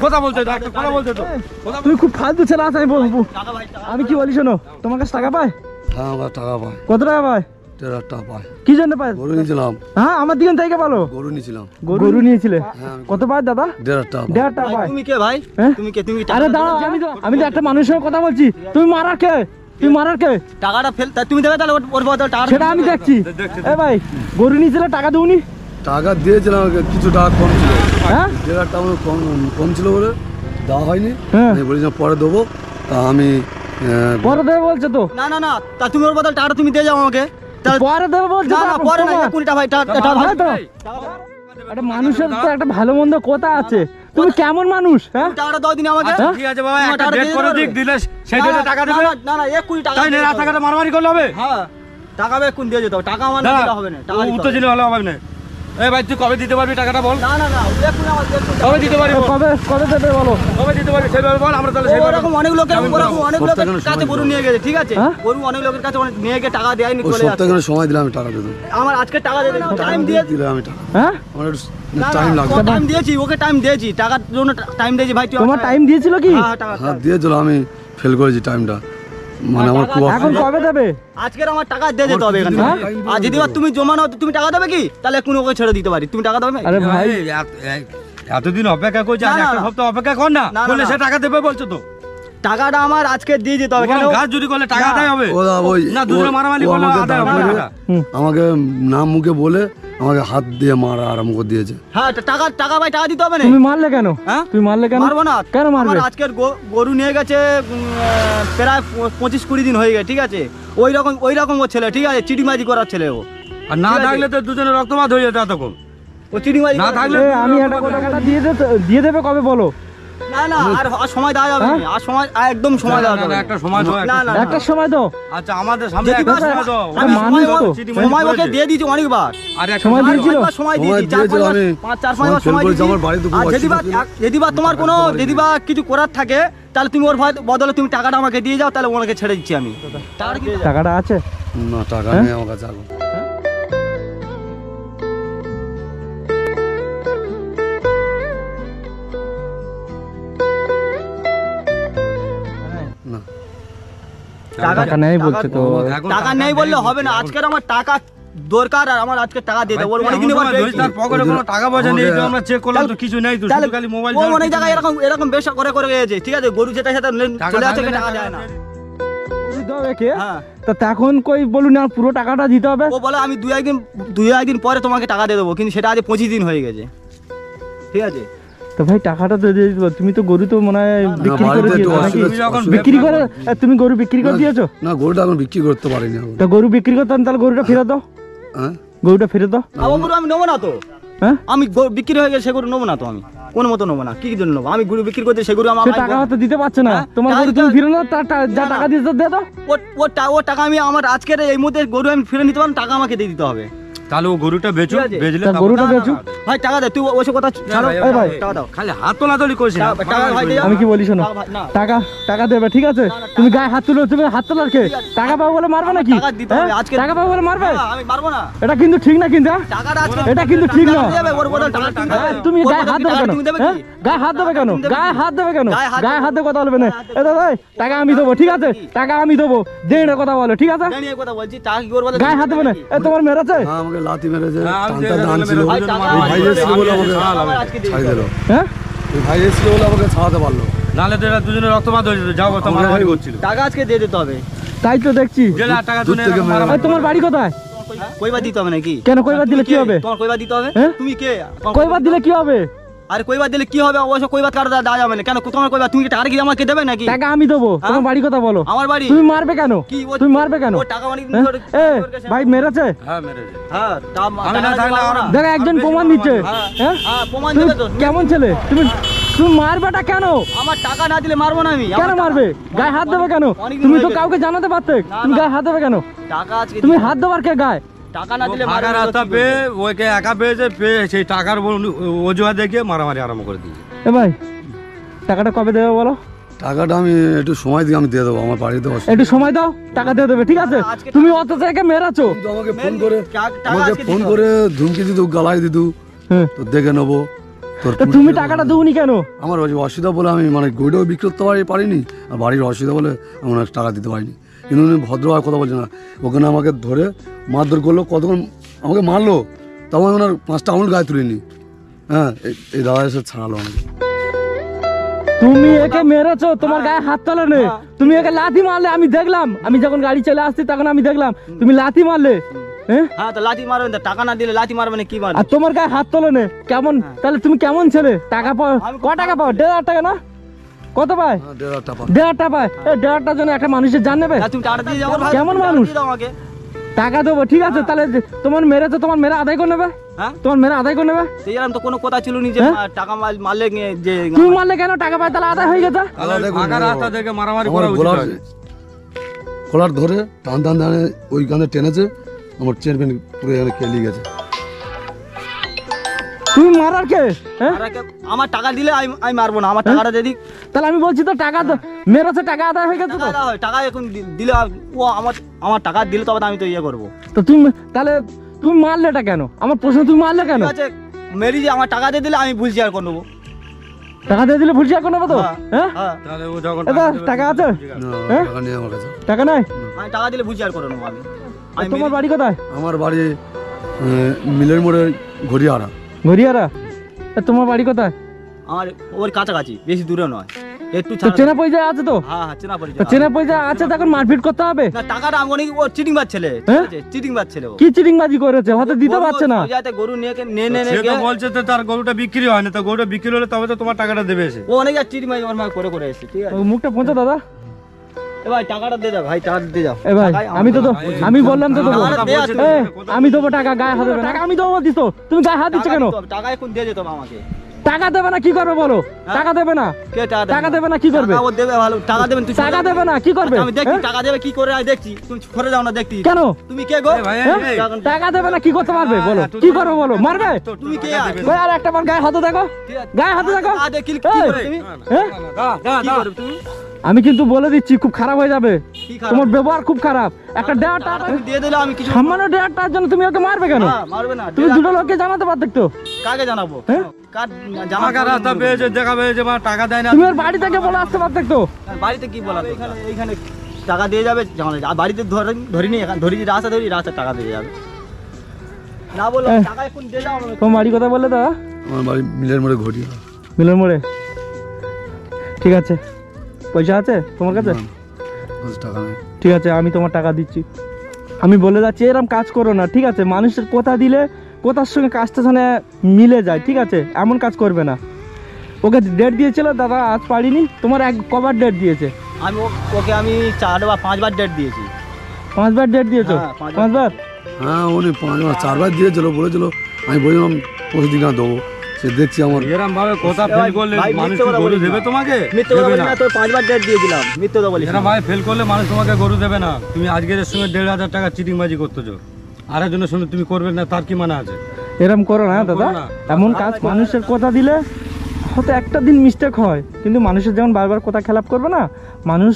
কথা বলতে তো তুই খুব ফালতু ছেলে আছে। আমি কি বলি শোনো, তোমার কাছে টাকা পায়? হ্যাঁ আমার টাকা পায়। কত টাকা পায়? 13 টাকা পায়। কি জন্য পায়? গরু নিয়েছিলাম। হ্যাঁ আমার দিকে থেকে বলো। গরু নিয়েছিলাম। গরু নিয়েছিলে? কত পায় দাদা? 1.5 টাকা। 1.5 টাকা পায়। তুমি কে ভাই? তুমি কে? তুমি আরে দাঁড়াও, আমি তো একটা মানুষের সঙ্গে কথা বলছি। তুমি মারার কে? তুমি মারার কে? টাকাটা ফেল, তুমি দেবে তাহলে ওর বদলে টাকা। সেটা আমি দেখছি। এ ভাই গরু নিয়েছিলে, টাকা দিওনি? টাকা দিয়েছিলাম, কিছু টাকা কম ছিল। হ্যাঁ 1.5 টাকা কম ছিল বলে দেওয়া হয়নি। হ্যাঁ আমি বলেছিলাম পরে দেবো। তা আমি পরে দেবে বলছে তো। না না না, তা তুমি ওর বদলে টাকাটা তুমি দিয়ে যাও আমাকে। পরে দেবে বলছে। না না পরে না, 20 টাকা ভাই, টাকা ভাই তো। একটা মানুষের তো একটা ভালো মন্দ কথা আছে। তুমি কেমন মানুষ? হ্যাঁ টাকাটা দাও দিন আমাকে। ঠিক আছে বাবা, একটা ডেট করে দিক, দিলে সেই ডেটে টাকা দেবে। না না 20 টাকা। তাই না, রাস্তাঘাটে মারামারি করলে হবে? হ্যাঁ টাকা বে কোন দিয়ে যেতে হবে, টাকা আমার না দিলে হবে না। টাকা উত্তর দিলে ভালো হবে না। এই ভাই তুই কবে দিতে পারবি টাকাটা বল? না না না 20 আমার কবে দিতে পারবি? কবে দেবে বলো? কবে দিতে পারবি সেইভাবে বল, আমরা তাহলে সেইভাবে। ওরকম অনেক লোকের কাছে গরু নিয়ে গেছে, ঠিক আছে? গরু অনেক লোকের কাছে নিয়ে গিয়ে টাকা দেয়নি, চলে যাচ্ছে। সপ্তাহে সময় দিলাম আমি টাকা দেবো। আমার আজকে টাকা দিয়ে টাইম দিয়ে দিলাম আমি টাকা। হ্যাঁ আমার একটু টাইম লাগবে। টাইম দিয়েছি, ওকে টাইম দিয়েছি, টাকার জন্য টাইম দিয়েছি ভাই। তুই তোমার টাইম দিয়েছিল কি? হ্যাঁ টাকা হ্যাঁ দিয়েছিল, আমি ফেল করেছি টাইমটা। মানে আমার খুব এখন কবে দেবে? আজকের আমার টাকা দিয়ে যেতে হবে এখান থেকে। আর যদি তুমি জমা নাও, তুমি টাকা দেবে কি? তাহলে কোন ওকে ছেড়ে দিতে পারি। তুমি টাকা দেবে? আরে ভাই এতদিন অপেক্ষা করছি, আর না, একটা না। সপ্তাহ অপেক্ষা কর না, না, না, বললে না। সে টাকা দেবে বলছো তো। টাকাটা আমার আজকে দিয়ে যেতে হবে। কেন? গাছ চুরি করলে টাকা না। আদায় হবে ও দা ওই না, দুজনে মারামারি ও করলে আমাকে আদায় হবে তারপরে না। আমাকে নাম মুখে বলে আমাকে হাত দিয়ে মারা আরম্ভ করে দিয়েছে। হ্যাঁ টাকা ভাই, টাকা দিতে হবে না। তুমি মারলে কেন? হ্যাঁ? তুমি মারলে কেন? মারবো না। কেন মারবে? আমার আজকের গরু নিয়ে গেছে প্রায় 25-20 দিন হয়ে গেছে, ঠিক আছে? ওই রকম ও ছেলে, ঠিক আছে? চিটিমাজি করার ছেলে ও। আর না থাকলে তো দুজনে রক্তপাত হয়ে যেত এতক্ষণ। ও চিটিমাজি না করার থাকলে ছেলে। আমি একটা টাকাটা দিয়ে দেবে কবে বলো? না না আর সময় দেওয়া যাবে না। আর সময় একদম সময় দেওয়া যাবে না। একটা সময় দাও, না না একটা সময় দাও। আচ্ছা আমাদের সামনে যদি একটা বাস- সময় দাও। আমি মানুষ তো। সময় ওকে দিয়ে দিয়েছি অনেকবার। আর একটা সময় দিয়েছিল? সময় সময় দিয়েছি, দিয়েছিল, আমি 4-5 বার ফেল সময় করেছি, দিয়েছি। আমার বাড়িতে খুব আর অসুবিধা ছিল। যদি বা তোমার কোনো যদি বা কিছু করার থাকে, তাহলে তুমি ওর বদলে তুমি টাকাটা আমাকে দিয়ে যাও, তাহলে ওনাকে ছেড়ে দিচ্ছি আমি। টাকাটা আছে? না টাকা নেই আমার কাছে এখন। না টাকা নেই বলছে তো। এখন টাকা নেই বললে হবে না। আজকের আমার টাকা দরকার, আর আমার আজকে টাকা দিয়ে দেবো। ওর অনেকদিন এবার পেয়েছি। তার পকেটে কোনো টাকা পয়সা নেই, তো আমরা চেক করলাম তো কিছু নেই, তো শুধু খালি মোবাইল ও অনেক জায়গায় এরকম বেশ করে গেছে, ঠিক আছে? গরু যেটা সেটা চলে আসছে, টাকা দেয় না। দিতে হবে কে? হ্যাঁ তো তখন কই বলুন না, পুরো টাকাটা দিতে হবে। ও বলে আমি দুই একদিন পরে তোমাকে টাকা দিয়ে দেবো, কিন্তু সেটা আজ 25 দিন হয়ে গেছে, ঠিক আছে? তো ভাই টাকাটা তো দিয়ে দিতে হবে। তুমি তো গরু তো মনে হয় বিক্রি করে বাড়িতে দিয়েছো একটু নাকি? অসুবিধা- বিক্রি করে তুমি গরু বিক্রি করে দিয়েছো? না গরুটা এখন বিক্রি করতে পারিনি এখন। তো গরু বিক্রি করতাম, তাহলে গরুটা ফেরত দাও। হ্যাঁ গরুটা ফেরত দাও। আমার গরু আমি নেবো না তো। হ্যাঁ আমি বিক্রি হয়ে গেছে সে গরু নেবো না তো। আমি কোনো মতো নেবো না। কি জন্য নেবো? আমি গরু বিক্রি করতে, সে গরু আমার সে টাকা হয়তো দিতে পারছে না। হ্যাঁ? তোমার গরু তুমি ফিরে নাও, যা টাকা দিয়েছো দিয়ে দাও। ও টাকা আমি আমার আজকের এই মুহূর্তে গরু আমি ফিরে নিতে পারবো, টাকা আমাকে দিয়ে দিতে হবে। তাহলে ও গরুটা বেচো, ঠিক আছে। বেচলে তা তারপর- গরুটা না, না, বেচো। না। ভাই টাকা দে, তুই ওইসব কথা ছাড়ো। ভাই, এই ভাই টাকা দাও। খালি হাত তোলাতলি করিস না। টাকা ভাই দিয়ে যাও। আমি কি বলি শোনো, টাকা ভাই, না। টাকা দেবে, ঠিক আছে? তুমি গায়ে হাত তুলো, তুমি হাত তোলার কে? টাকা পাবো বলে মারবে নাকি? টাকা দিতে হবে হ্যাঁ? আজকে। টাকা পাবো বলে মারবে? না, আমি মারবো না। এটা কিন্তু ঠিক না কিন্তু। হ্যাঁ? টাকাটা আজকে এটা কিন্তু ঠিক না। টাকা দিয়ে যাবে, ওর বদলে টাকা তুমি দেবে। তুমি ওর গায়ে বদলে হাত দেবে টাকা কেন? তুমি দেবে হ্যাঁ? কি? গায়ে হাত দেবে কেন? তুমি দেবে গায়ে কি? হাত দেবে কেন? গায়ে হাত গায়ে হাত দিয়ে কথা বলবে না। গায়ে হাত এ দাদা টাকা আমি দেবো, ঠিক আছে? টাকা আমি দেবো, দেড় কথা বলো, ঠিক আছে? জানি এই কথা বলছি, টাকা কি ওর বদলে গায়ে হাত দেবে না। এ তোমার মেরেছে? হ্যাঁ আমাকে লাথি মেরেছে, হ্যাঁ, আমি টানটা দেখলাম, টানছিল। ভাই, টাকা ওই ভাই আমার এসেছিল বলে আমাকে আমার আজকে দিয়ে ছাড়ি দিতে দিল। হবে। হ্যাঁ? ওই ভাই এসেছিল বলে আমাকে ছাড়াতে পারলো। নাহলে তো এরা দুজনে রক্তপাত হয়ে যেত, যাও কথা মারামারি করছিল। টাকা আজকে দিয়ে দিতে হবে। তাই তো দেখছি। জেলে আর টাকা দূর জন্য থেকে এরকম মেরে- মারামারি এই তোমার বাড়ি কোথায়? কইবার দিতে হবে নাকি? কেন কইবার দিলে কি হবে? তোমার কইবার দিতে হবে? হ্যাঁ? তুমি কে? কইবার দিলে কি হবে? আরে কইবার দিলে কি হবে, অবশ্য কইবার কারো দেওয়া যাবে না। কেন তোমার কইবার, তুমি টাকা কি আমাকে দেবে নাকি? টাকা আমি দেবো। তোমার বাড়ি কথা বলো। আমার বাড়ি। তুমি মারবে কেন? কি তুমি মারবে কেন? ও টাকা মানে ভাই মেরেছে? হ্যাঁ মেরেছে। হ্যাঁ আমি না থাকলে দেখো একজন প্রমাণ দিচ্ছে। হ্যাঁ প্রমাণ তুমি দেবে তো। কেমন ছেলে তুমি? তুমি মারবেটা কেন? আমার টাকা না দিলে মারবো না আমি। কেন মারবে? গায়ে হাত দেবে কেন? তুমি তো কাউকে জানাতে পারতে। তুমি গায়ে হাত দেবে কেন? টাকা আজকে তুমি হাত দেবার কে গায়ে? টাকা না দিলে ফাঁকা রাস্তা পেয়ে ওকে একা পেয়েছে, পেয়ে সেই টাকার অজুহাত দেখিয়ে মারামারি আরম্ভ করে দিয়েছে। এ ভাই টাকাটা কবে দেবে বলো? টাকাটা আমি একটু সময় দিয়ে আমি দিয়ে দেবো, আমার বাড়িতে বসে। একটু সময় দাও, টাকা দিয়ে দেবে, ঠিক আছে? তুমি অত জায়গায় মেরাছো। কিন্তু আমাকে ফোন করে টাকা আজকে ফোন করে ধুমকি দিত, গালাই দিত, হ্যাঁ তো দেখে নেবো তোর। তো তুমি টাকাটা দেওনি কেন? আমার অসুবিধা বলে আমি মানে গরুটাও বিক্রি করতে পারিনি, আর বাড়ির অসুবিধা বলে আমি অনেক টাকা দিতে পারিনি। কিন্তু উনি ভদ্রভাবে কথা বলছে না, ওখানে আমাকে ধরে মারধর করলো, কতক্ষণ আমাকে মারলো, তখন ওনার 5টা আঙুল গায়ে তুলিনি। হ্যাঁ এই দাদা এসে ছাড়ালো আমাকে। তুমি একে মেরেছো, তোমার গায়ে হাত তোলে নে। তুমি একে লাথি মারলে, আমি দেখলাম। আমি যখন গাড়ি চলে আসছি তখন আমি দেখলাম তুমি লাথি মারলে। হ্যাঁ তো লাঠি মারবেন, তো টাকা না দিলে লাঠি মারবেন কি মারবেন? আর তোমার গায়ে হাত তোলে নে। কেমন তাহলে তুমি কেমন ছেলে? টাকা পাও ক টাকা পাও? 1,500 টাকা না? কত পায়? 1,500 টাকা। 1,500 টাকা পায়। 1,500 টাকার জন্য একটা মানুষের জান নেবে? তুমি টাকা দিয়ে যাও ভাই। কেমন মানুষ? আমাকে টাকা দেবো, ঠিক আছে? তাহলে তোমার মেরেছে, তোমার মেরে আদায় করে নেবে। হ্যাঁ তোমার মেরে আদায় করে নেবে। সেইরকম তো কোনো কথা ছিল নি যে টাকা মারলে যে তুমি মারলে কেন? টাকা পায় তাহলে আদায় হয়ে গেছে। ফাঁকা রাস্তা দেখে মারামারি আমার করা উচিত গলার হয়নি। কলার ধরে টান টান টানে ওইখানে টেনেছে, আমার চেয়ারম্যান পুরো এখানে কেলিয়ে গেছে। তুমি মারার কে? হ্যাঁ আমার টাকা দিলে আমি মারবো না। আমার টাকাটা যদি তাহলে আমি বলছি তো টাকা মেরেছে, টাকা আদায় হয়ে গেছে তো। টাকা এখন দিলে ও আমার টাকা দিলে তবে আমি তো ইয়ে করবো। তো তুমি তাহলে তুমি মারলেটা কেন? আমার প্রশ্ন, তুমি মারলে কেন? ঠিক আছে মেরি যে আমার টাকা দিয়ে দিলে আমি ভুল শেয়ার করে নেবো। টাকা দিয়ে দিলে ভুল শেয়ার করে নেবো তো? হ্যাঁ হ্যাঁ তাহলে ও যখন এটা টাকা আছে? না, হ্যাঁ? টাকা নেই আমার কাছে। টাকা নাই? আমি টাকা দিলে ভুল শেয়ার করে নেবো আমি। তোমার বাড়ি কোথায়? আমার বাড়ি মিলের মোড়ে ঘড়িয়ারা। ঘড়িয়ারা? তোমার বাড়ি কোথায়? আমার ওর কাছাকাছি, বেশি দূরে নয়, একটু তো চেনা পয়সা আছে তো? হ্যাঁ চেনা তো পরিচয়। চেনা পয়সা আছে তখন মারপিট করতে হবে? না টাকাটা আমি অনেক, ও চিটিং বাজ ছেলে, ঠিক আছে? চিটিং বাজ ছেলে ও। কি চিটিংবাজি করেছে? হয়তো দিতে পারছে না। ওই যাতে গরু নিয়ে সে তো বলছে তো তার গরুটা বিক্রি হয় না, তো গরুটা বিক্রি হলে তবে তো তোমার টাকাটা দেবে এসে। ও অনেক চিটিং বাজ আমার করে এসেছে, ঠিক আছে? ও মুখটা পৌঁছে দাদা। এ ভাই টাকাটা দিয়ে দাও ভাই, টাকাটা দিয়ে যাও। এ ভাই আমি তো আমি বললাম তো দেবো। টাকাটা দিয়ে আসো। এ, আমি দেবো টাকা, গায়ে হাত দেবে না। টাকা আমি দেবো দিস, তুমি গায়ে হাত দিচ্ছ কেন? টাকা এখন দিয়ে যেত আমাকে। টাকা দেবে না কি করবে বলো? টাকা দেবে না, কে টাকা দেবে না কি করবে? টাকা ও দেবে, ভালো টাকা দেবেন তুই। টাকা দেবে না কি করবে? আমি দেখছি টাকা দেবে কি করে, আমি দেখছি। তুমি সরে যাও না, দেখছি। কেন? তুমি কে গো? এ ভাই, হ্যাঁ? এই, টাকা দেবে না কি করতে পারবে বলো? কি করবে বলো? মারবে? তুমি কে? ওই আর একটা বার গায়ে হাতে দেখো, গায়ে হাতে দেখো। টাকা দিয়ে কি করবে তুমি? হ্যাঁ? কি করবে তুমি? আমি কিন্তু বলে দিচ্ছি খুব খারাপ হয়ে যাবে। কি খারাপ? তোমার ব্যবহার খুব খারাপ। একটা 1,500 টাকা তুমি দিয়ে দিলে আমি কিছু সামান্য 1,500 টাকার জন্য তুমি ওকে মারবে কেন? না, মারবে না। তুমি দুটো লোককে জানাতে পারতে তো। কাকে জানাবো? হ্যাঁ? কার ফাঁকা রাস্তা পেয়েছে, দেখা পেয়েছে, মা টাকা দেয় না। তুমি ওর বাড়ি থেকে বলে আসতে পারতে তো। বাড়িতে কি বলা? এইখানে টাকা দিয়ে যাবে, আর বাড়িতে ধরিনি, এখানে ধরি রাস্তা ধরি, রাস্তা টাকা দিয়ে যাবে না বলো। টাকা এখন দিয়ে যাও আমাকে। তোমার বাড়ি কথা বললে দাদা? আমার বাড়ি মিলের মোড়ে ঘড়িয়ারা। মিলন মোড়ে। ঠিক আছে, পয়সা আছে তোমার কাছে? টাকা নেই। ঠিক আছে, আমি তোমার টাকা দিচ্ছি। আমি বলে যাচ্ছি এরকম কাজ করো না, ঠিক আছে? মানুষের কথা দিলে কথার সঙ্গে কাজটা যেন মিলে যায়, ঠিক আছে? এমন কাজ করবে না। ওকে ডেট দিয়েছিল দাদা, আজ পারিনি। তোমার কবার ডেট দিয়েছে? আমি ওকে আমি 4 বা 5 বার ডেট দিয়েছি। 5 বার ডেট দিয়েছো? হ্যাঁ, 5 5 বার? হ্যাঁ উনি 4বার দিয়েছিল, বলেছিল। আমি বললাম প্রতিদিন দেবো, সে দেখছি আমার। এরম ভাবে কথা ফেল করলে ভাই, মানুষ মিথ্যে কথা গরু বলিস দেবে না। তোমাকে? মিথ্যে কথা দেবে বলি না। না, তো 5 বার ডেট দিয়েছিলাম। মিথ্যে কথা বলিস না। এরম ভাবে ফেল করলে মানুষ তোমাকে গরু দেবে না। তুমি আজকের সঙ্গে 1,500 টাকা চিটিংবাজি করতেছো, আরেকজনের সঙ্গে তুমি করবে না, তার কি মানে আছে? এরম করো না করো দাদা। না। এমন কাজ মানুষের কথা দিলে হয়তো একটা দিন মিস্টেক হয়, কিন্তু মানুষের যেমন বারবার কথা খেলাপ করবে না, মানুষ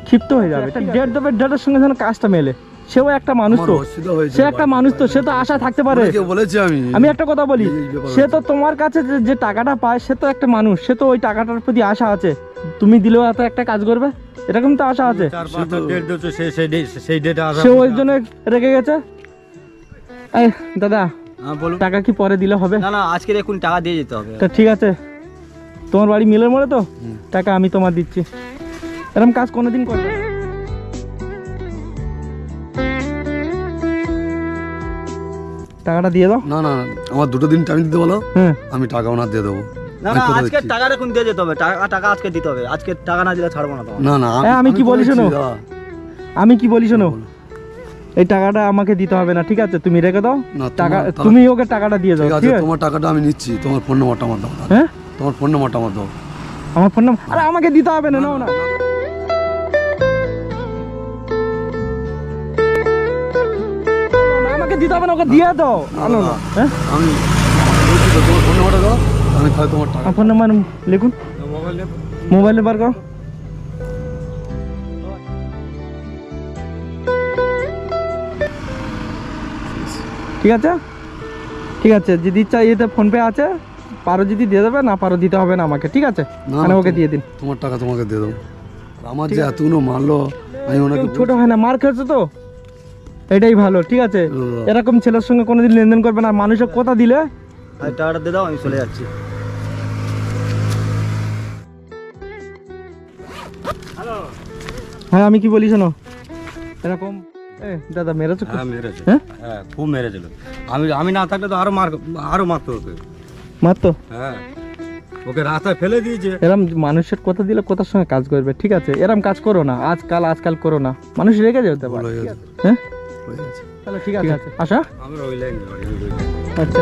ক্ষিপ্ত হয়ে যাবে। ডেট দেবে, ডেটের সঙ্গে যেন কাজটা মেলে। সেও একটা মানুষ তো, আমার অসুবিধা হয়েছে। সে একটা মানুষ তো, সে তো আশা থাকতে পারে। অনেকে বলেছে আমি একটা কথা বলি, এই ব্যাপার সে তো তোমার কাছে যে টাকাটা পায়, সে তো একটা মানুষ, সে তো ওই টাকাটার প্রতি আশা আছে। তুমি দিলেও এত একটা কাজ করবে, এরকম তো আশা আছে। 4-5টা ডেট দিয়েছো, সেই ডেটে আসা। সে ওই জন্য রেগে গেছে। এই দাদা, হ্যাঁ বলুন। টাকা কি পরে দিলে হবে? না না, আজকে এখন টাকা দিয়ে যেতে হবে। তা ঠিক আছে, তোমার বাড়ি মিলের মোড়ে তো, টাকা আমি তোমার দিচ্ছি। এরকম কাজ কোনোদিন করবে না। টাকাটা দিয়ে দাও। না না না, আমার 2 দিন টাইম দিতে বলো, হ্যাঁ আমি টাকা ওনার দিয়ে দেবো। না আমি না কথা আজকে দিচ্ছি। টাকাটা এখন দিয়ে যেতে হবে, টাকা আজকে দিতে হবে, আজকে টাকা না দিলে ছাড়বো না তোমার। না না হ্যাঁ, আমি কি কথা বলি দিচ্ছি, শোনো। দাদা। আমি কি বলি শোনো, এই টাকাটা আমাকে দিতে হবে না, ঠিক আছে? তুমি রেখে দাও না, টাকা, তোমার- তুমি ওকে টাকাটা দিয়ে দাও, ঠিক আছে, ঠিক আছে? তোমার টাকাটা আমি নিচ্ছি, তোমার ফোন নাম্বারটা আমার দাও। হ্যাঁ, তোমার ফোন নাম্বারটা আমার দাও। আমার ফোন নাম্বার, আরে আমাকে দিতে হবে না, নাও না। আমাকে দিতে হবে না, ওকে দিয়ে দাও। আনো না, হ্যাঁ? আমি বলছি তো, তোমার ফোন নাম্বারটা দাও, আমি তাহলে তোমার টাকা। আমার ফোন নাম্বার লিখুন, মোবাইল মোবাইলে বার করো। ঠিক আছে, ঠিক আছে, যদি ইচ্ছা এতে ফোনপে আছে, পারো যদি দিয়ে দেবে, না পারো দিতে হবে না আমাকে, ঠিক আছে? না, মানে ওকে দিয়ে দিন। তোমার টাকা তোমাকে দিয়ে দেবো। আর আমার যে এতগুলো মারলো, আমি ওনাকে কেউ ছোট হয় না, মার খেয়েছো তো, এটাই ভালো, ঠিক আছে? এরকম ছেলের সঙ্গে কোনোদিন লেনদেন করবে না, মানুষের কথা দিলে। আর টাকাটা দিয়ে দাও, আমি চলে যাচ্ছি। হ্যাঁ, আমি কি বলি শোনো, এরকম দাদা মেরেছো খুব? হ্যাঁ মেরেছে, হ্যাঁ? হ্যাঁ খুব মেরেছিল। আমি না থাকলে তো আরো মারতো ওকে। মারতো? হ্যাঁ, ওকে রাস্তায় ফেলে দিয়েছে। এরম মানুষের কথা দিলে কোথার সঙ্গে কাজ করবে, ঠিক আছে? এরম কাজ করো না, আজকাল করো না, মানুষ রেগে যেতে ভুল পারে। হয়ে গেছে, হ্যাঁ, হয়ে গেছে। তাহলে ঠিক আছে, আচ্ছা আমি ওই লাইন আচ্ছা।